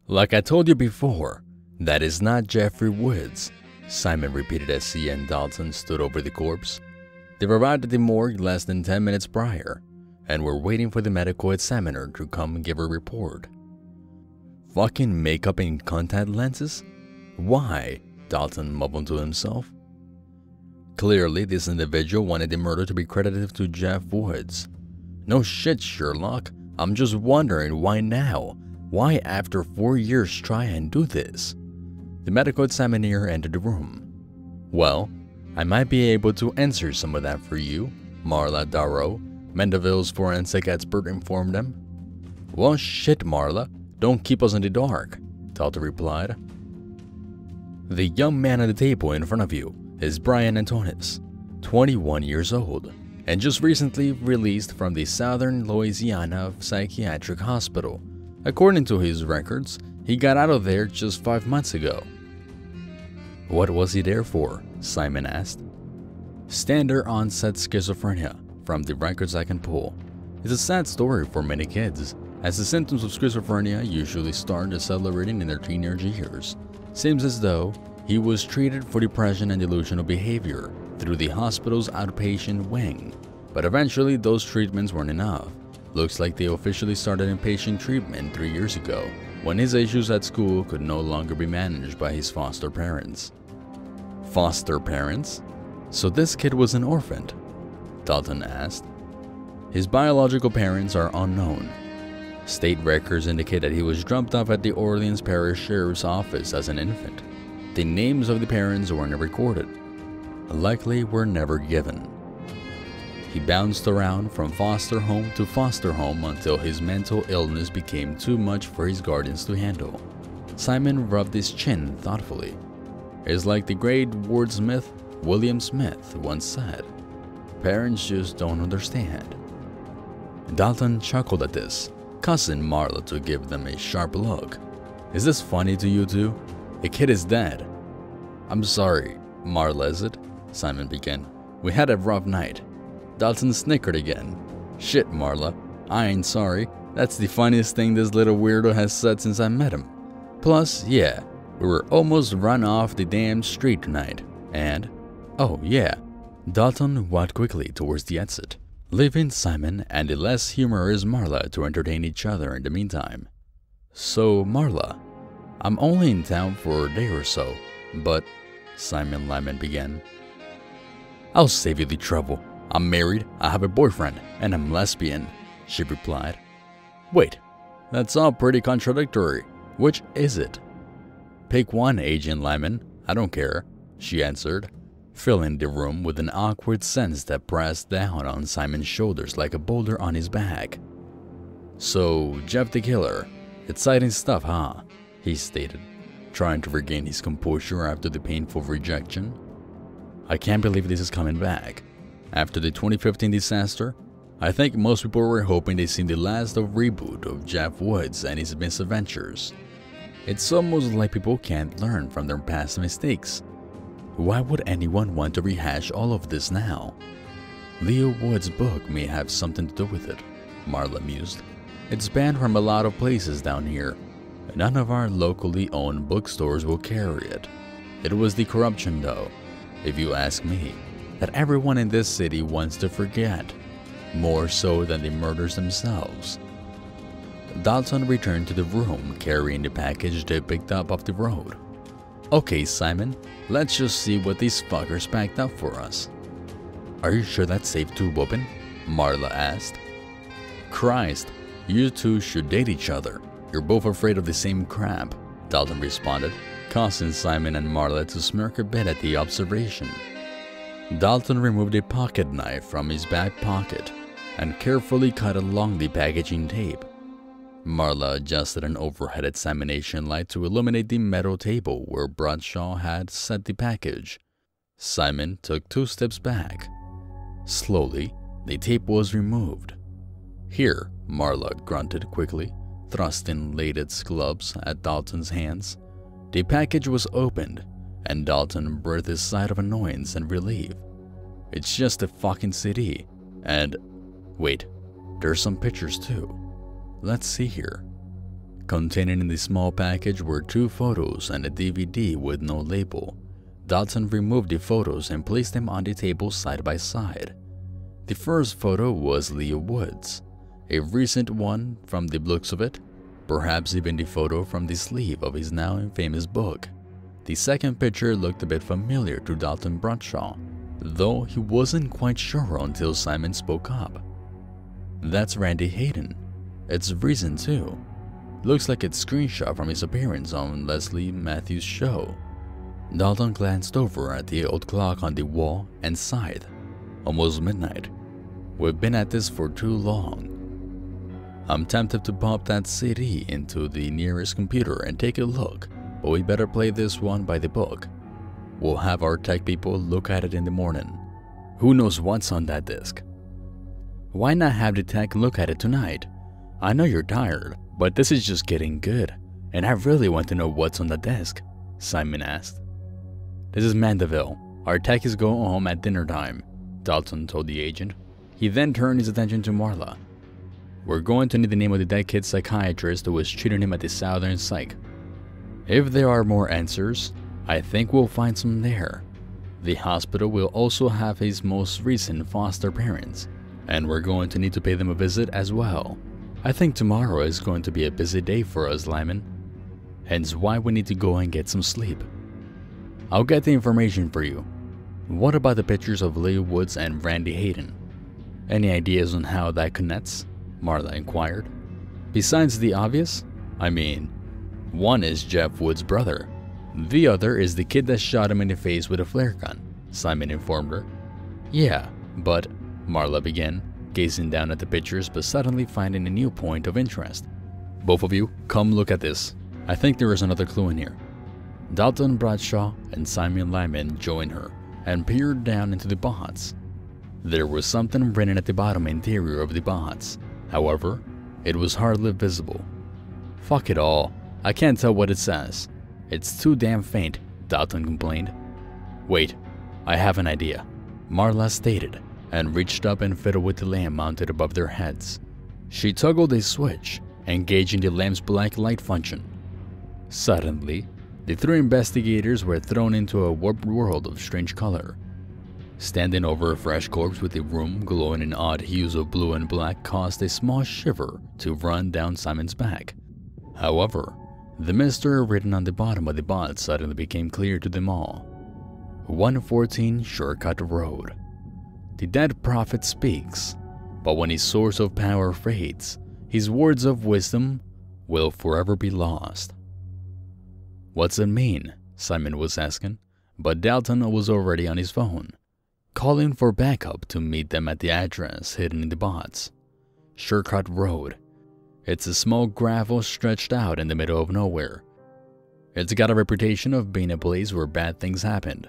Like I told you before, that is not Jeffrey Woods, Simon repeated as he and Dalton stood over the corpse. They arrived at the morgue less than 10 minutes prior, and were waiting for the medical examiner to come and give a report. Fucking makeup and contact lenses? Why? Dalton mumbled to himself. Clearly, this individual wanted the murder to be credited to Jeff Woods. No shit, Sherlock. I'm just wondering why now? Why after 4 years try and do this? The medical examiner entered the room. Well, I might be able to answer some of that for you, Marla Darrow, Mandeville's forensic expert informed them. Well, shit, Marla. Don't keep us in the dark, Dalton replied. The young man at the table in front of you is Brian Antonis, 21 years old, and just recently released from the Southern Louisiana Psychiatric Hospital. According to his records, he got out of there just 5 months ago. What was he there for? Simon asked. Standard onset schizophrenia, from the records I can pull. It's a sad story for many kids, as the symptoms of schizophrenia usually start accelerating in their teenage years. Seems as though he was treated for depression and delusional behavior through the hospital's outpatient wing, but eventually those treatments weren't enough. Looks like they officially started inpatient treatment 3 years ago, when his issues at school could no longer be managed by his foster parents. Foster parents? So this kid was an orphan? Dalton asked. His biological parents are unknown. State records indicate that he was dropped off at the Orleans Parish Sheriff's Office as an infant. The names of the parents weren't recorded. Likely were never given. He bounced around from foster home to foster home until his mental illness became too much for his guardians to handle. Simon rubbed his chin thoughtfully. It's like the great wordsmith William Smith once said, "Parents just don't understand." Dalton chuckled at this, causing Marla to give them a sharp look. Is this funny to you two? The kid is dead. I'm sorry, Marla, is it? Simon began. We had a rough night. Dalton snickered again. Shit, Marla. I ain't sorry. That's the funniest thing this little weirdo has said since I met him. Plus, yeah, we were almost run off the damn street tonight. And, oh yeah. Dalton walked quickly towards the exit, leaving Simon and the less humorous Marla to entertain each other in the meantime. So, Marla, I'm only in town for a day or so, but, Simon Lyman began. I'll save you the trouble. I'm married, I have a boyfriend, and I'm lesbian, she replied. Wait, that's all pretty contradictory. Which is it? Pick one, Agent Lyman. I don't care, she answered, filling the room with an awkward sense that pressed down on Simon's shoulders like a boulder on his back. So, Jeff the Killer. Exciting stuff, huh? He stated, trying to regain his composure after the painful rejection. I can't believe this is coming back. After the 2015 disaster, I think most people were hoping they'd seen the last of reboot of Jeff Woods and his misadventures. It's almost like people can't learn from their past mistakes. Why would anyone want to rehash all of this now? Leo Wood's book may have something to do with it, Marla mused. It's banned from a lot of places down here. None of our locally owned bookstores will carry it. It was the corruption, though, if you ask me, that everyone in this city wants to forget, more so than the murders themselves. Dalton returned to the room carrying the package they picked up off the road. Okay, Simon, let's just see what these fuckers packed up for us. Are you sure that's safe to open? Marla asked. Christ, you two should date each other. You're both afraid of the same crap, Dalton responded, causing Simon and Marla to smirk a bit at the observation. Dalton removed a pocket knife from his back pocket and carefully cut along the packaging tape. Marla adjusted an overhead examination light to illuminate the metal table where Bradshaw had set the package. Simon took 2 steps back. Slowly, the tape was removed. Here, Marla grunted quickly, thrusting Lated's gloves at Dalton's hands. The package was opened, and Dalton breathed a sigh of annoyance and relief. It's just a fucking CD, and wait, there's some pictures too. Let's see here. Contained in the small package were 2 photos and a DVD with no label. Dalton removed the photos and placed them on the table side by side. The first photo was Leo Woods, a recent one from the looks of it, perhaps even the photo from the sleeve of his now infamous book. The second picture looked a bit familiar to Dalton Bradshaw, though he wasn't quite sure until Simon spoke up. "That's Randy Hayden. It's recent too. Looks like it's screenshot from his appearance on Leslie Matthews' show." Dalton glanced over at the old clock on the wall and sighed. "Almost midnight. We've been at this for too long. I'm tempted to pop that CD into the nearest computer and take a look, but we better play this one by the book. We'll have our tech people look at it in the morning. Who knows what's on that disc?" "Why not have the tech look at it tonight? I know you're tired, but this is just getting good, and I really want to know what's on the disc," Simon asked. "This is Mandeville. Our tech is going home at dinner time," Dalton told the agent. He then turned his attention to Marla. "We're going to need the name of the dead kid's psychiatrist who was treating him at the Southern Psych. If there are more answers, I think we'll find some there. The hospital will also have his most recent foster parents, and we're going to need to pay them a visit as well. I think tomorrow is going to be a busy day for us, Lyman. Hence why we need to go and get some sleep. I'll get the information for you. What about the pictures of Leo Woods and Randy Hayden? Any ideas on how that connects?" Marla inquired. "Besides the obvious? I mean, one is Jeff Woods' brother. The other is the kid that shot him in the face with a flare gun," Simon informed her. "Yeah, but," Marla began, gazing down at the pictures but suddenly finding a new point of interest. "Both of you, come look at this. I think there is another clue in here." Dalton Bradshaw and Simon Lyman joined her and peered down into the box. There was something written at the bottom interior of the box. However, it was hardly visible. "Fuck it all. I can't tell what it says. It's too damn faint," Dalton complained. "Wait, I have an idea," Marla stated, and reached up and fiddled with the lamp mounted above their heads. She toggled a switch, engaging the lamp's black light function. Suddenly, the 3 investigators were thrown into a warped world of strange color. Standing over a fresh corpse with a room glowing in odd hues of blue and black caused a small shiver to run down Simon's back. However, the mystery written on the bottom of the box suddenly became clear to them all. 114 Shortcut Road. The dead prophet speaks, but when his source of power fades, his words of wisdom will forever be lost. "What's it mean?" Simon was asking, but Dalton was already on his phone, calling for backup to meet them at the address hidden in the box. Shortcut Road. It's a small gravel stretched out in the middle of nowhere. It's got a reputation of being a place where bad things happened.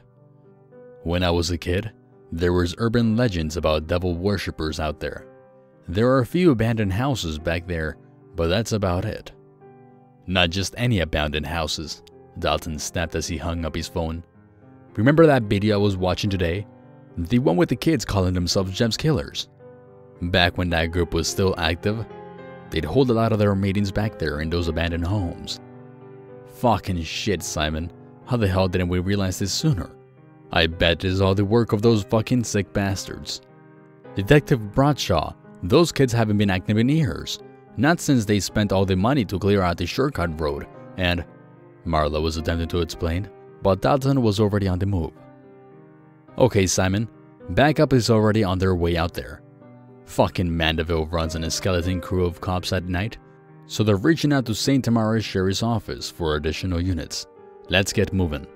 When I was a kid, there was urban legends about devil worshippers out there. There are a few abandoned houses back there, but that's about it." "Not just any abandoned houses," Dalton snapped as he hung up his phone. "Remember that video I was watching today? The one with the kids calling themselves Jeff's Killers? Back when that group was still active, they'd hold a lot of their meetings back there in those abandoned homes." "Fucking shit, Simon. How the hell didn't we realize this sooner? I bet this is all the work of those fucking sick bastards." "Detective Bradshaw, those kids haven't been active in years. Not since they spent all the money to clear out the Shortcut Road, and..." Marla was attempting to explain, but Dalton was already on the move. "Okay, Simon, backup is already on their way out there. Fucking Mandeville runs on a skeleton crew of cops at night, so they're reaching out to St. Tamara's Sheriff's Office for additional units. Let's get moving."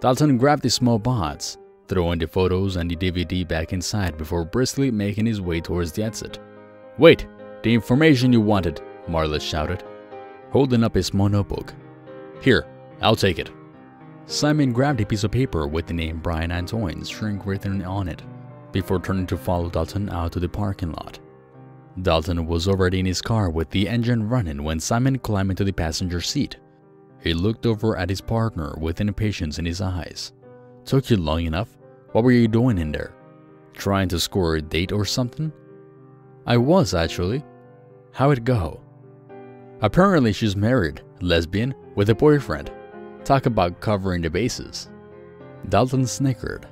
Dalton grabbed the small box, throwing the photos and the DVD back inside before briskly making his way towards the exit. "Wait, the information you wanted," Marla shouted, holding up a small notebook. "Here, I'll take it." Simon grabbed a piece of paper with the name Brian Antoine's shrink written on it, before turning to follow Dalton out to the parking lot. Dalton was already in his car with the engine running when Simon climbed into the passenger seat. He looked over at his partner with impatience in his eyes. "Took you long enough? What were you doing in there? Trying to score a date or something?" "I was, actually. How'd it go?" Apparently she's married, lesbian, with a boyfriend. Talk about covering the bases. Dalton snickered.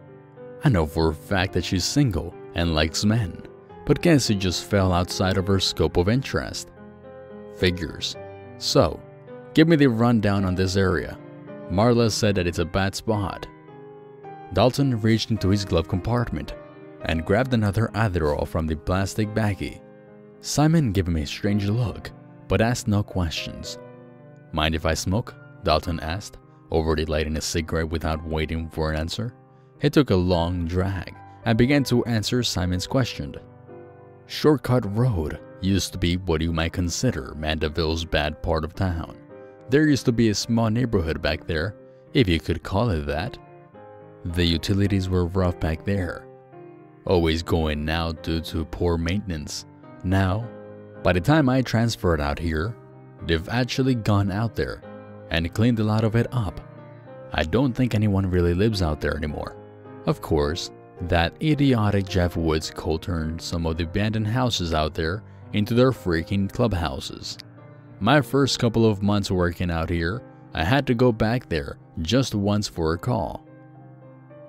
I know for a fact that she's single and likes men, but guess it just fell outside of her scope of interest. Figures. So, give me the rundown on this area. Marla said that it's a bad spot. Dalton reached into his glove compartment and grabbed another Adderall from the plastic baggie. Simon gave him a strange look, but asked no questions. Mind if I smoke? Dalton asked, already lighting a cigarette without waiting for an answer. He took a long drag and began to answer Simon's question. Shortcut Road used to be what you might consider Mandeville's bad part of town. There used to be a small neighborhood back there, if you could call it that. The utilities were rough back there, always going out due to poor maintenance. Now, by the time I transferred out here, they've actually gone out there and cleaned a lot of it up. I don't think anyone really lives out there anymore. Of course, that idiotic Jeff Woods cold turned some of the abandoned houses out there into their freaking clubhouses. My first couple of months working out here, I had to go back there just once for a call.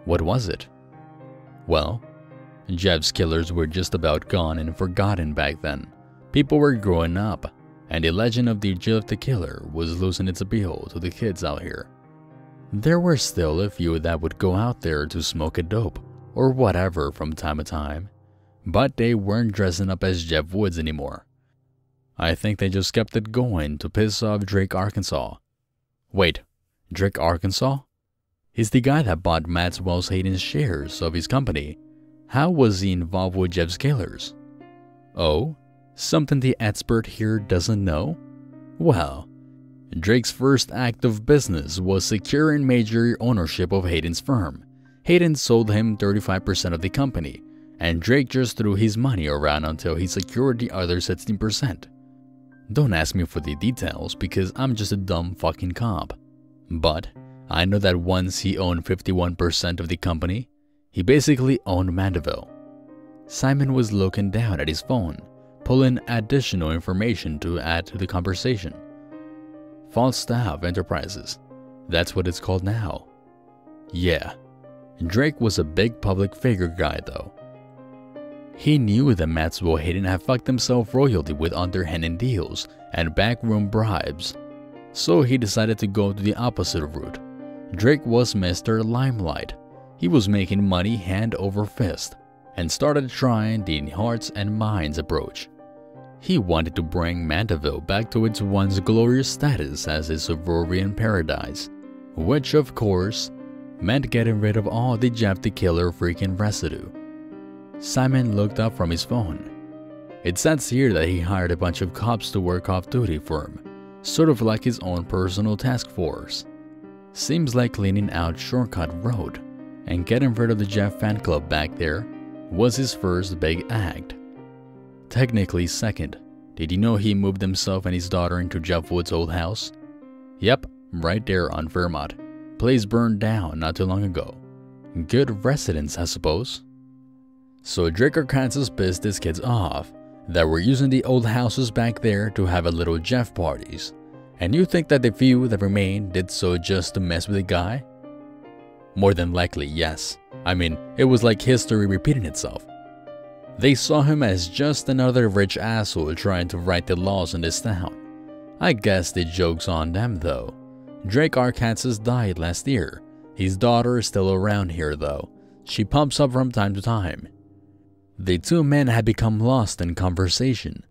What was it? Well, Jeff's killers were just about gone and forgotten back then. People were growing up, and the legend of the Jill the Killer was losing its appeal to the kids out here. There were still a few that would go out there to smoke a dope or whatever from time to time, but they weren't dressing up as Jeff Woods anymore. I think they just kept it going to piss off Drake, Arkansas. Wait, Drake, Arkansas? He's the guy that bought Maxwell Hayden's shares of his company. How was he involved with Jeff's killers? Oh, something the expert here doesn't know? Well, Drake's first act of business was securing major ownership of Hayden's firm. Hayden sold him 35% of the company, and Drake just threw his money around until he secured the other 16%. Don't ask me for the details because I'm just a dumb fucking cop. But I know that once he owned 51% of the company, he basically owned Mandeville. Simon was looking down at his phone, pulling additional information to add to the conversation. Falstaff Enterprises, that's what it's called now. Yeah, Drake was a big public figure guy though. He knew that Maxwell Hayden had fucked himself royally with underhanded deals and backroom bribes, so he decided to go to the opposite route. Drake was Mr. Limelight. He was making money hand over fist and started trying the hearts and minds approach. He wanted to bring Mandeville back to its once glorious status as a suburban paradise, which of course meant getting rid of all the Jeff the Killer freaking residue. Simon looked up from his phone. It says here that he hired a bunch of cops to work off-duty for him, sort of like his own personal task force. Seems like cleaning out Shortcut Road and getting rid of the Jeff fan club back there was his first big act. Technically second. Did you know he moved himself and his daughter into Jeff Wood's old house? Yep, right there on Fairmont. Place burned down not too long ago. Good residence, I suppose. So Drake Arkansas pissed his kids off that were using the old houses back there to have a little Jeff parties. And you think that the few that remained did so just to mess with the guy? More than likely, yes. I mean, it was like history repeating itself. They saw him as just another rich asshole trying to write the laws in this town. I guess the joke's on them though. Drake Arkansas died last year. His daughter is still around here though. She pops up from time to time. The two men had become lost in conversation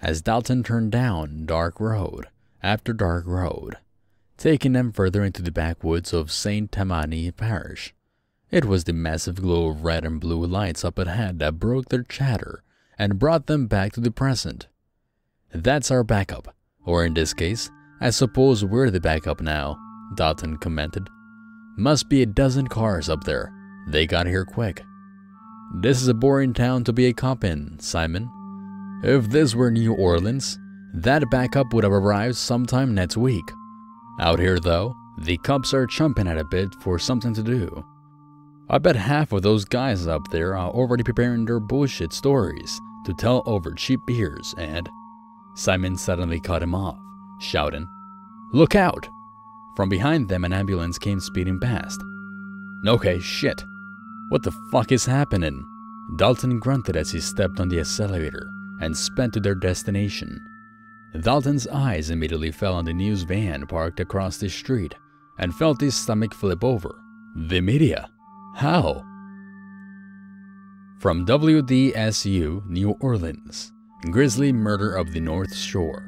as Dalton turned down dark road after dark road, taking them further into the backwoods of St. Tammany Parish. It was the massive glow of red and blue lights up ahead that broke their chatter and brought them back to the present. That's our backup, or in this case, I suppose we're the backup now, Dalton commented. Must be a dozen cars up there. They got here quick. This is a boring town to be a cop in, Simon. If this were New Orleans, that backup would have arrived sometime next week. Out here though, the cops are chomping at a bit for something to do. I bet half of those guys up there are already preparing their bullshit stories to tell over cheap beers and… Simon suddenly cut him off. shouting, "Look out!" From behind them, an ambulance came speeding past. "Okay, shit. What the fuck is happening?" Dalton grunted as he stepped on the accelerator and sped to their destination. Dalton's eyes immediately fell on the news van parked across the street and felt his stomach flip over. The media? How? From WDSU, New Orleans, Grisly Murder of the North Shore.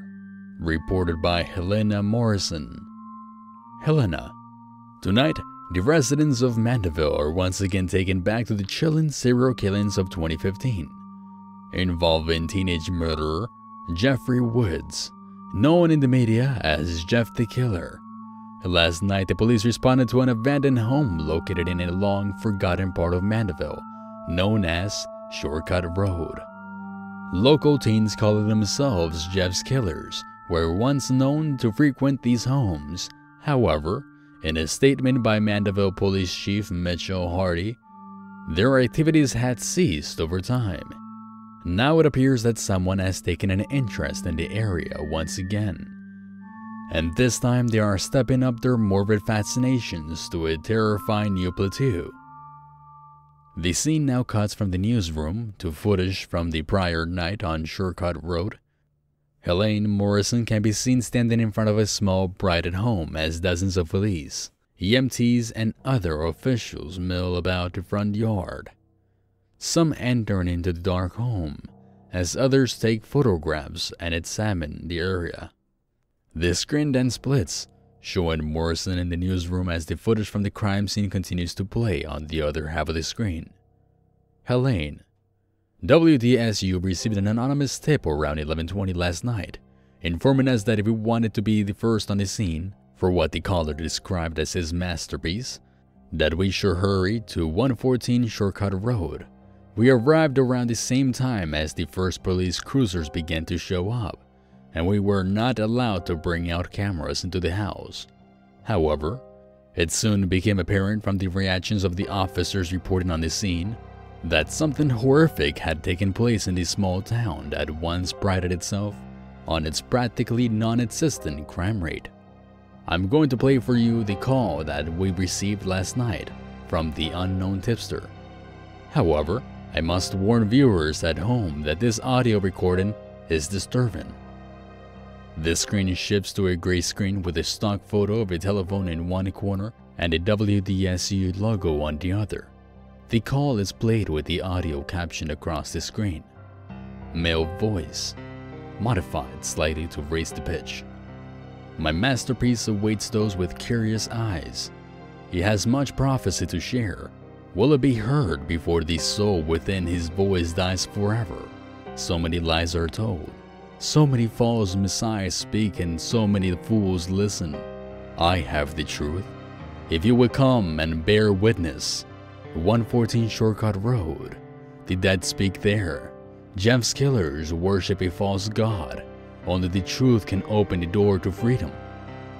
Reported by Helena Morrison. Helena. Tonight, the residents of Mandeville are once again taken back to the chilling serial killings of 2015, involving teenage murderer Jeffrey Woods, known in the media as Jeff the Killer. Last night, the police responded to an abandoned home located in a long-forgotten part of Mandeville, known as Shortcut Road. Local teens calling themselves Jeff's Killers were once known to frequent these homes. However, in a statement by Mandeville Police Chief Mitchell Hardy, their activities had ceased over time. Now it appears that someone has taken an interest in the area once again, and this time they are stepping up their morbid fascinations to a terrifying new plateau. The scene now cuts from the newsroom to footage from the prior night on Shortcut Road. Helene Morrison can be seen standing in front of a small brighted home as dozens of police, EMTs, and other officials mill about the front yard. Some entering into the dark home, as others take photographs and examine the area. The screen then splits, showing Morrison in the newsroom as the footage from the crime scene continues to play on the other half of the screen. Helene. WDSU received an anonymous tip around 11:20 last night, informing us that if we wanted to be the first on the scene for what the caller described as his masterpiece, that we should hurry to 114 Shortcut Road. We arrived around the same time as the first police cruisers began to show up, and we were not allowed to bring out cameras into the house. However, it soon became apparent from the reactions of the officers reporting on the scene that something horrific had taken place in the small town that once prided itself on its practically non-existent crime rate. I'm going to play for you the call that we received last night from the unknown tipster. However, I must warn viewers at home that this audio recording is disturbing. The screen shifts to a gray screen with a stock photo of a telephone in one corner and a WDSU logo on the other. The call is played with the audio caption across the screen. Male voice, modified slightly to raise the pitch. My masterpiece awaits those with curious eyes. He has much prophecy to share. Will it be heard before the soul within his voice dies forever? So many lies are told. So many false messiahs speak and so many fools listen. I have the truth. If you will come and bear witness, 114 Shortcut Road, the dead speak there. Jeff's killers worship a false god. Only the truth can open the door to freedom.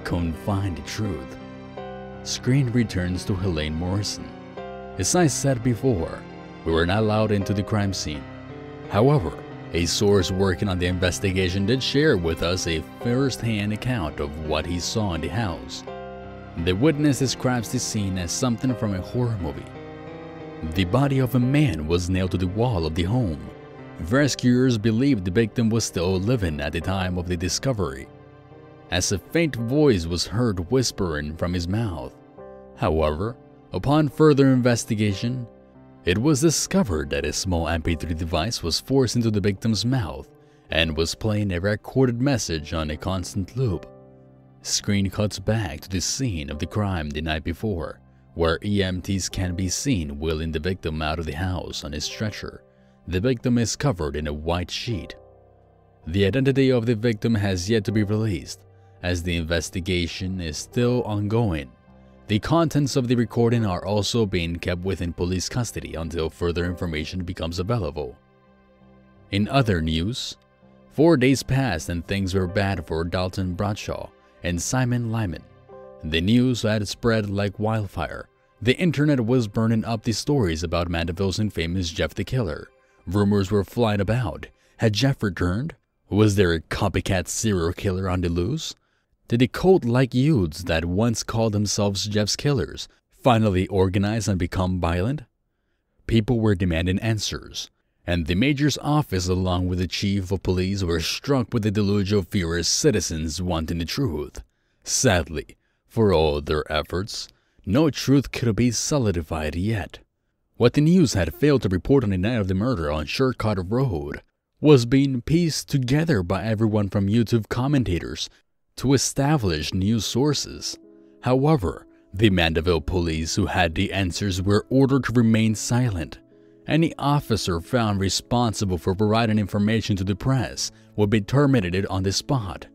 Come find the truth. Screen returns to Helene Morrison. As I said before, we were not allowed into the crime scene. However, a source working on the investigation did share with us a first-hand account of what he saw in the house. The witness describes the scene as something from a horror movie. The body of a man was nailed to the wall of the home. Rescuers believed the victim was still living at the time of the discovery, as a faint voice was heard whispering from his mouth. However, upon further investigation, it was discovered that a small MP3 device was forced into the victim's mouth and was playing a recorded message on a constant loop. Screen cuts back to the scene of the crime the night before, where EMTs can be seen wheeling the victim out of the house on a stretcher. The victim is covered in a white sheet. The identity of the victim has yet to be released, as the investigation is still ongoing. The contents of the recording are also being kept within police custody until further information becomes available. In other news, 4 days passed and things were bad for Dalton Bradshaw and Simon Lyman. The news had spread like wildfire. The internet was burning up the stories about Mandeville's infamous Jeff the Killer. Rumors were flying about. Had Jeff returned? Was there a copycat serial killer on the loose? Did the cult-like youths that once called themselves Jeff's killers finally organize and become violent? People were demanding answers, and the mayor's office along with the chief of police were struck with the deluge of furious citizens wanting the truth. Sadly, for all their efforts, no truth could be solidified yet. What the news had failed to report on the night of the murder on Shortcut Road was being pieced together by everyone from YouTube commentators to established news sources. However, the Mandeville police who had the answers were ordered to remain silent. Any officer found responsible for providing information to the press would be terminated on the spot.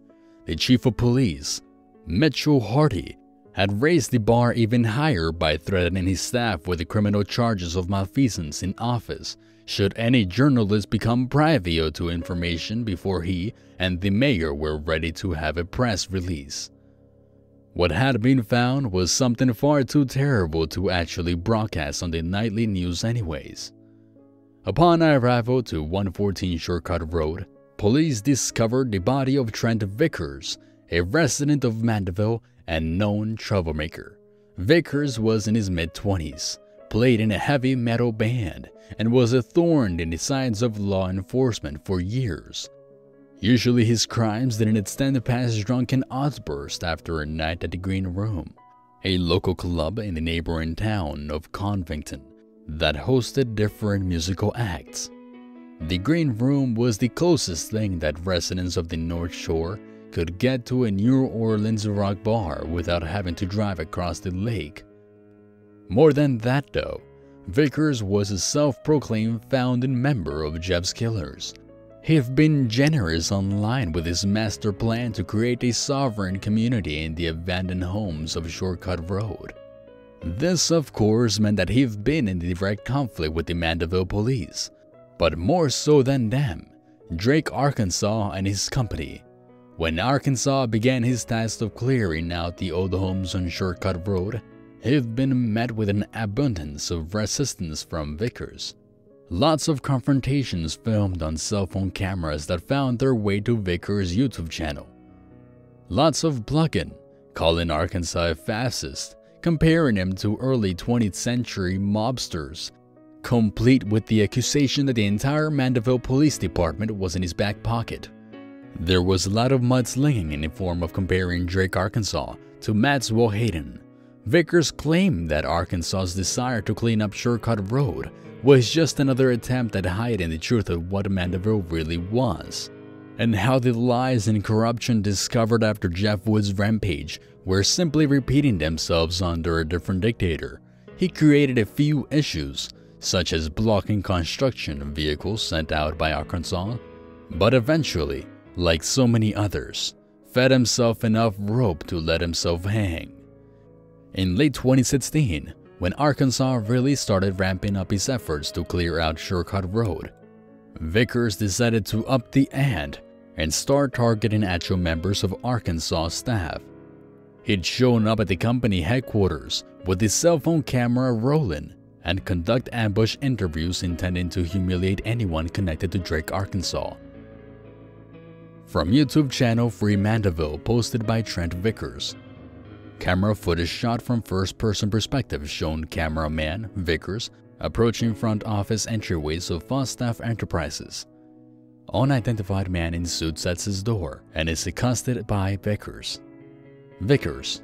The chief of police, Mitchell Hardy, had raised the bar even higher by threatening his staff with the criminal charges of malfeasance in office should any journalist become privy to information before he and the mayor were ready to have a press release. What had been found was something far too terrible to actually broadcast on the nightly news anyways. Upon arrival to 114 Shortcut Road, police discovered the body of Trent Vickers, a resident of Mandeville and known troublemaker. Vickers was in his mid-20s, played in a heavy metal band, and was a thorn in the sides of law enforcement for years. Usually his crimes didn't extend past drunken outbursts after a night at the Green Room, a local club in the neighboring town of Covington that hosted different musical acts. The Green Room was the closest thing that residents of the North Shore could get to a New Orleans rock bar without having to drive across the lake. More than that though, Vickers was a self-proclaimed founding member of Jeff's Killers. He'd been generous online with his master plan to create a sovereign community in the abandoned homes of Shortcut Road. This, of course, meant that he'd been in direct conflict with the Mandeville police, but more so than them, Drake Arkansas and his company. When Arkansas began his task of clearing out the old homes on Shortcut Road, he'd been met with an abundance of resistance from Vickers. Lots of confrontations filmed on cell phone cameras that found their way to Vickers' YouTube channel. Lots of plugging, calling Arkansas a fascist, comparing him to early 20th century mobsters, complete with the accusation that the entire Mandeville Police Department was in his back pocket. There was a lot of mudslinging in the form of comparing Drake Arkansas to Maxwell Hayden. Vickers claimed that Arkansas's desire to clean up Shortcut Road was just another attempt at hiding the truth of what Mandeville really was, and how the lies and corruption discovered after Jeff Wood's rampage were simply repeating themselves under a different dictator. He created a few issues, such as blocking construction vehicles sent out by Arkansas, but eventually, like so many others, fed himself enough rope to let himself hang. In late 2016, when Arkansas really started ramping up his efforts to clear out Shortcut Road, Vickers decided to up the ante and start targeting actual members of Arkansas staff. He'd shown up at the company headquarters with his cell phone camera rolling and conduct ambush interviews intending to humiliate anyone connected to Drake Arkansas. From YouTube channel Free Mandeville posted by Trent Vickers. Camera footage shot from first-person perspective shown cameraman Vickers approaching front office entryways of Falstaff Enterprises. Unidentified man in suit sets his door and is accosted by Vickers. Vickers: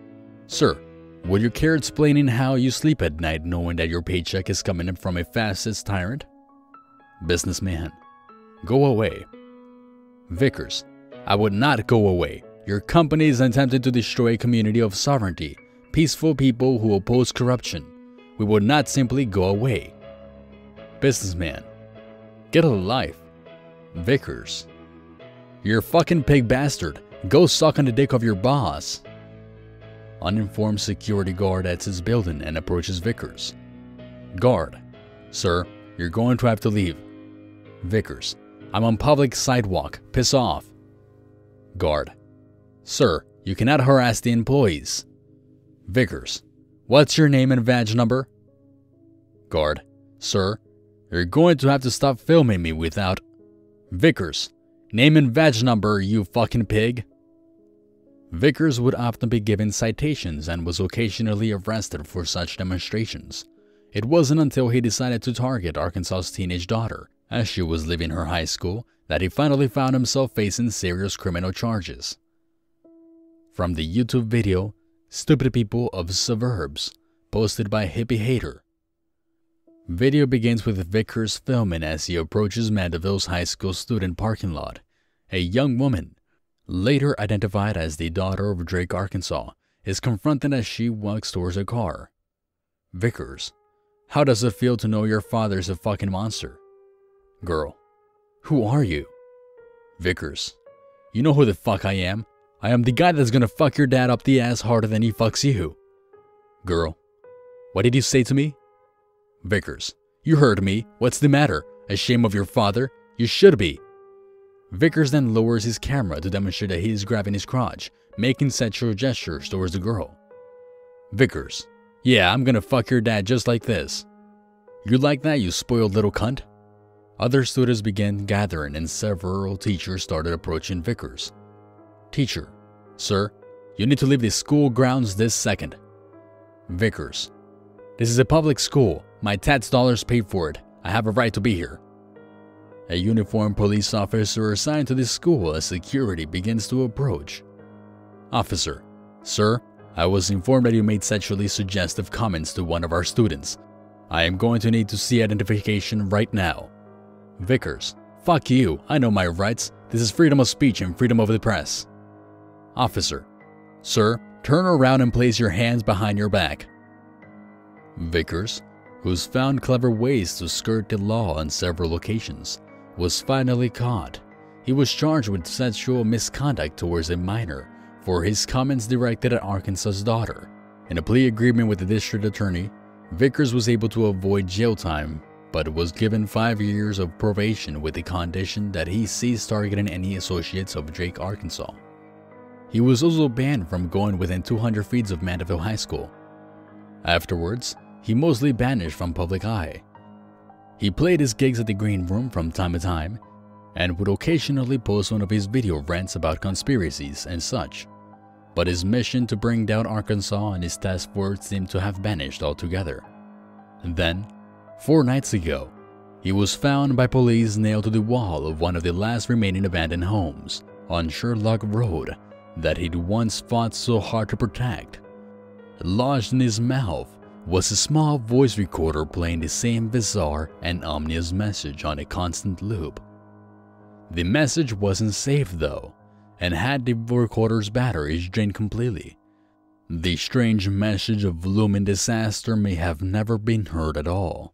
Sir, would you care explaining how you sleep at night knowing that your paycheck is coming in from a fascist tyrant? Businessman: Go away. Vickers: I would not go away. Your company is attempting to destroy a community of sovereignty, peaceful people who oppose corruption. We would not simply go away. Businessman: Get a life. Vickers: You're a fucking pig bastard. Go suck on the dick of your boss. Uninformed security guard at his building and approaches Vickers. Guard: Sir, you're going to have to leave. Vickers: I'm on public sidewalk. Piss off. Guard: Sir, you cannot harass the employees. Vickers: What's your name and badge number? Guard: Sir, you're going to have to stop filming me without... Vickers: Name and badge number, you fucking pig. Vickers would often be given citations and was occasionally arrested for such demonstrations. It wasn't until he decided to target Arkansas's teenage daughter as she was leaving her high school that he finally found himself facing serious criminal charges. From the YouTube video, Stupid People of Suburbs, posted by Hippie Hater. Video begins with Vickers filming as he approaches Mandeville's high school student parking lot. A young woman, later identified as the daughter of Drake, Arkansas, is confronted as she walks towards a car. Vickers: how does it feel to know your father's a fucking monster? Girl: who are you? Vickers: you know who the fuck I am? I am the guy that's gonna fuck your dad up the ass harder than he fucks you. Girl: what did you say to me? Vickers: you heard me. What's the matter? Ashamed of your father? You should be. Vickers then lowers his camera to demonstrate that he is grabbing his crotch, making sexual gestures towards the girl. Vickers: yeah, I'm gonna fuck your dad just like this. You like that, you spoiled little cunt? Other students began gathering and several teachers started approaching Vickers. Teacher: sir, you need to leave the school grounds this second. Vickers: this is a public school. My tax dollars paid for it. I have a right to be here. A uniformed police officer assigned to this school as security begins to approach. Officer: sir, I was informed that you made sexually suggestive comments to one of our students. I am going to need to see identification right now. Vickers: fuck you, I know my rights. This is freedom of speech and freedom of the press. Officer: sir, turn around and place your hands behind your back. Vickers, who's found clever ways to skirt the law on several occasions, was finally caught. He was charged with sexual misconduct towards a minor for his comments directed at Arkansas's daughter. In a plea agreement with the district attorney, Vickers was able to avoid jail time, but was given 5 years of probation with the condition that he ceased targeting any associates of Drake, Arkansas. He was also banned from going within 200 feet of Mandeville High School. Afterwards, he mostly vanished from public eye. He played his gigs at the Green Room from time to time, and would occasionally post one of his video rants about conspiracies and such. But his mission to bring down Arkansas and his task force seemed to have vanished altogether. Then, 4 nights ago, he was found by police nailed to the wall of one of the last remaining abandoned homes on Sherlock Road that he'd once fought so hard to protect. Lodged in his mouth was a small voice recorder playing the same bizarre and ominous message on a constant loop. The message wasn't saved though, and had the recorder's batteries drained completely. The strange message of looming disaster may have never been heard at all.